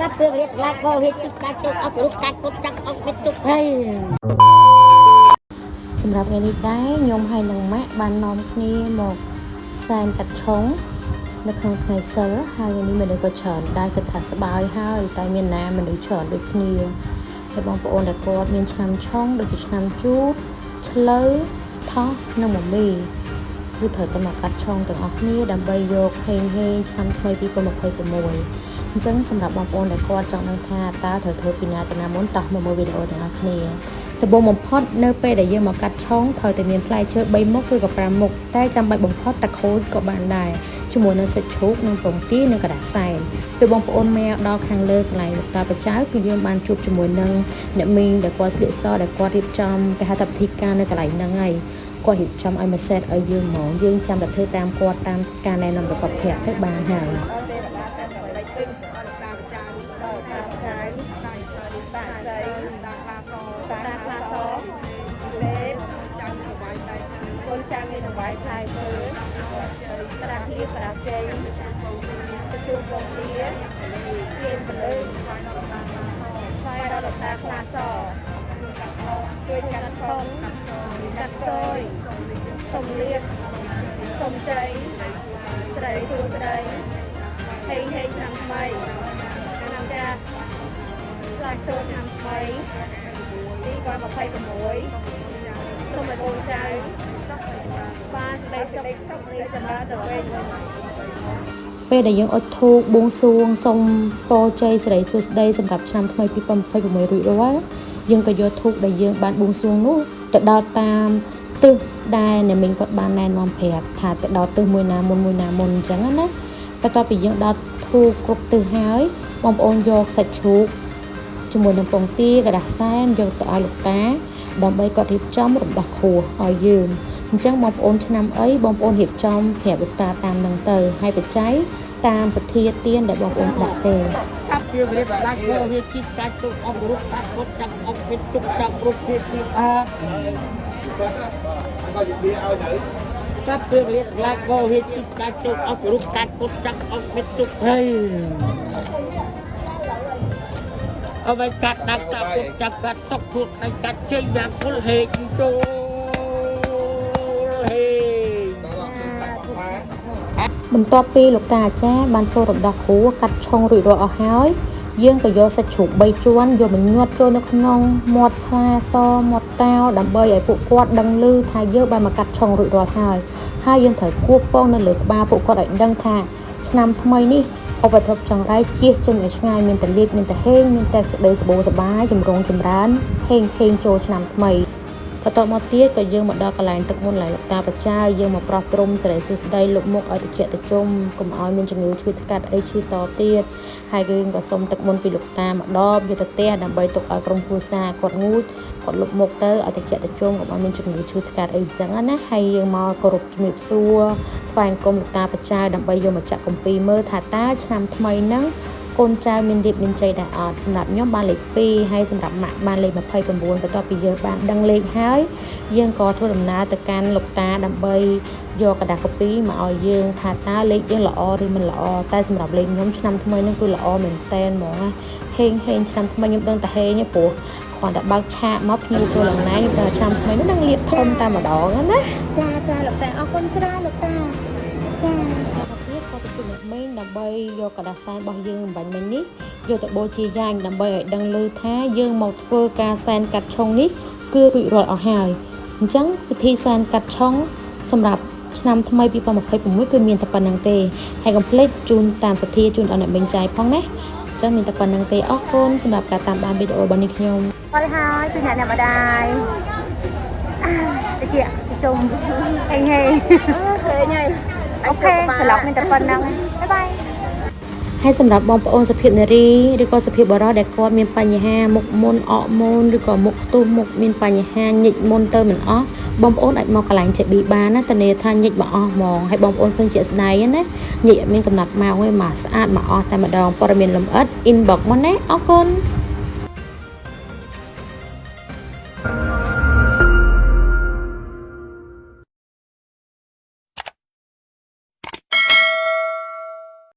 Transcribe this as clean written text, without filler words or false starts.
các tư liệu lại vô hết sức các chỗ ốc lúc các cốt chắc ốc biết tục hay សម្រាប់ថ្ងៃនេះដែរខ្ញុំហើយនឹងម៉ាក់បាននាំគ្នាមកសែនកាត់ឆុងនៅក្នុងថ្ងៃសិលហើយថ្ងៃនេះមនុស្សក៏ច្រើនដែរគិតថាសប្បាយហើយតែមានណាមនុស្សច្រើនដូចគ្នាហើយបងប្អូនដែលគាត់មានឆ្នាំឆុងដូចជាឆ្នាំជូរឆ្លូវថោះនិងមមីគឺត្រូវតែមកកាត់ឆុងទាំងអស់គ្នាដើម្បីយកហេងឆ្នាំថ្មី2026អញ្ចឹងសម្រាប់បងប្អូនដែលគាត់ចង់ដឹងថាតើត្រូវធ្វើពីណាទៅណាមុនតោះមកមើលវីដេអូទាំងអស់គ្នាដំបូងបំផុតនៅពេលដែលយើងមកកាត់ឆុងត្រូវតែមានផ្លែឈើ3មុខឬក៏5មុខតែចាំបាច់បំផុតតែខូចក៏បានដែរជាមួយនឹងសាច់ជ្រូកនិងពងទានិងក្រដាសសែនពេលបងប្អូនមកដល់ខាងលើកន្លែងលោកតាបច្ចៅគឺយើងបានជួបជាមួយនឹងអ្នកមីងដែលគាត់ស្លៀកសដែលគាត់រៀបចំគេហៅថាពិធីការនៅកន្លែងហ្នឹងហើយគាត់រៀបចំឲ្យមកសេតឲ្យយើងហ្មងយើងចាំតែធ្វើតាមគាត់តាមការណែនាំរបស់គាត់ប្រាប់ទៅបានហើយសូមលៀបសូមជ័យស្រីសួស្តីហេងឆ្នាំថ្មីឆ្នាំចាស់ស្លាយចូលឆ្នាំថ្មីទី26សូមឲ្យបងចៅបានសេចក្តីសុខរីកចម្រើនទៅវិញពេលដែលយើងអុជធូបបួងសួងសូមពរជ័យសិរីសួស្តីសម្រាប់ឆ្នាំថ្មី2026រួចរាល់យើងក៏យកធូបដែលយើងបានបួងសួងនោះទៅដល់តាមទិសដែលអ្នកមីងគាត់បានណែនាំប្រាប់ថាទៅដល់ទិសមួយណាមុនអញ្ចឹងណាបន្ទាប់ពីយើងដល់ធូបគ្រប់ទិសហើយបងប្អូនយកសាច់ជ្រូកជាមួយនឹងពងទាក្រដាសសែនយកទៅឲ្យលោកតាដើម្បីគាត់រៀបចំរំដោះខួរឲ្យយើងអញ្ចឹងបងប្អូនឆ្នាំអីបងប្អូនរៀបចំប្រាប់លោកតាតាមនឹងទៅហើយបច្ច័យតាមសទ្ធាទានដែលបងប្អូនដាក់ទេcác tư liệu lại vô hết sức các chỗ ốc lúc các cốt chắc ốc biết tục chắc rút hết sức các tư liệu lại vô hết sức các chỗ ốc lúc các cốt chắc ốc biết tục hay ở đây cắt đặt các cốt chắc cắt tóc thuộc này cắt chơi nhạc con hình trôបន្ទាប់ពីលោកតាអាចារ្យបានសូត្ររំដោះគ្រូកាត់ឆុងរួចរាល់អស់ហើយយើងក៏យកសាច់ជ្រូក3ជាន់យកមកញាត់ចូលនៅក្នុងមាត់ខ្លាសមាត់តាវដើម្បីឲ្យពួកគាត់ដឹងឮថាយើងបានមកកាត់ឆុងរួចរាល់ហើយយើងត្រូវគួបពងនៅលើក្បាលពួកគាត់ឲ្យដឹងថាឆ្នាំថ្មីនេះឧបទ្រពចង្រៃជៀសចេញឲ្យឆ្ងាយមានតែលៀបមានតែហេងមានតែសេចក្តីសុខសប្បាយចម្រុងចម្រើនហេងចូលឆ្នាំថ្មីបន្ទាប់មកទៀតក៏យើងមកដល់កន្លែងទឹកមុនឡើងលោកតាបច្ចៅយើងមកប្រោះព្រំសិរីសួស្តីលុបមុខឲ្យតិចតិចុំកុំឲ្យមានជំងឺឈឺថ្កាត់អីឈឺតទៀតហើយយើងក៏សុំទឹកមុនពីលោកតាមកដបយកទៅផ្ទះដើម្បីទុកឲ្យក្រុមគ្រួសារគាត់ងូតគាត់លុបមុខទៅឲ្យតិចតិចុំកុំឲ្យមានជំងឺឈឺថ្កាត់អីអញ្ចឹងណាហើយយើងមកគោរពជំរាបសួរថ្វាយអង្គមលោកតាបច្ចៅដើម្បីយកមកចាក់គម្ពីរមើលថាតើឆ្នាំថ្មីហ្នឹងកូនចៅមានរៀបមានជ័យដែរអត់សម្រាប់ខ្ញុំបានលេខ2ហើយសម្រាប់ម៉ាក់បានលេខ29បន្ទាប់ពីយើងបានដឹងលេខហើយយើងក៏ធ្វើដំណើរទៅកាន់លោកតាដើម្បីយកกระดาษកាពីមកឲ្យយើងថាតើលេខយើងល្អឬមិនល្អតែសម្រាប់លេខខ្ញុំឆ្នាំថ្មីហ្នឹងគឺល្អមែនតែនហ្មងណាហេងឆ្នាំថ្មីខ្ញុំដឹងតែហេងព្រោះគ្រាន់តែបើកឆាកមកភ្ញៀវចូលឡើងណែខ្ញុំតែឆ្នាំថ្មីនោះនឹងលៀបធំតែម្ដងណាចាលោកតាអរគុណច្រើនលោកតាចាក៏ទៅជួបអ្នកមីងដើម្បីយកกระดาษសែនរបស់យើងអំបញ្ញមិញនេះយកទៅបូជាយ៉ាងដើម្បីឲ្យដឹងឮថាយើងមកធ្វើការសែនកាត់ឆុងនេះគឺរួចរាល់អស់ហើយអញ្ចឹងពិធីសែនកាត់ឆុងសម្រាប់ឆ្នាំថ្មី2026គឺមានតែប៉ុណ្្នឹងទេហើយកុំភ្លេចជូនតាមសទ្ធាជូនដល់អ្នកមីងចៃផងណាអញ្ចឹងមានតែប៉ុណ្្នឹងទេអរគុណសម្រាប់ការតាមដានវីដេអូរបស់នេះខ្ញុំអរហើយពីអ្នកម្ដាយតិចជុំហេងហើយអូខេត្រឡប់មានតែប៉ុណ្្នឹងបាយបាយហើយសម្រាប់បងប្អូនសុភាពនារីឬក៏សុភាពបុរសដែលគាត់មានបញ្ហាមុខមុនអកមុនឬក៏មុខខ្ទុះមុខមានបញ្ហាញិចមុនទៅមិនអស់បងប្អូនអាចមកកន្លែងចេប៊ីបានណាតាន័យថាញិចមកអស់ហ្មងហើយបងប្អូនឃើញជាស្ដាយណាញិចអត់មានកំណត់ម៉ោងទេមកស្អាតមកអស់តែម្ដងព័ត៌មានលម្អិត inbox មកណាអរគុណ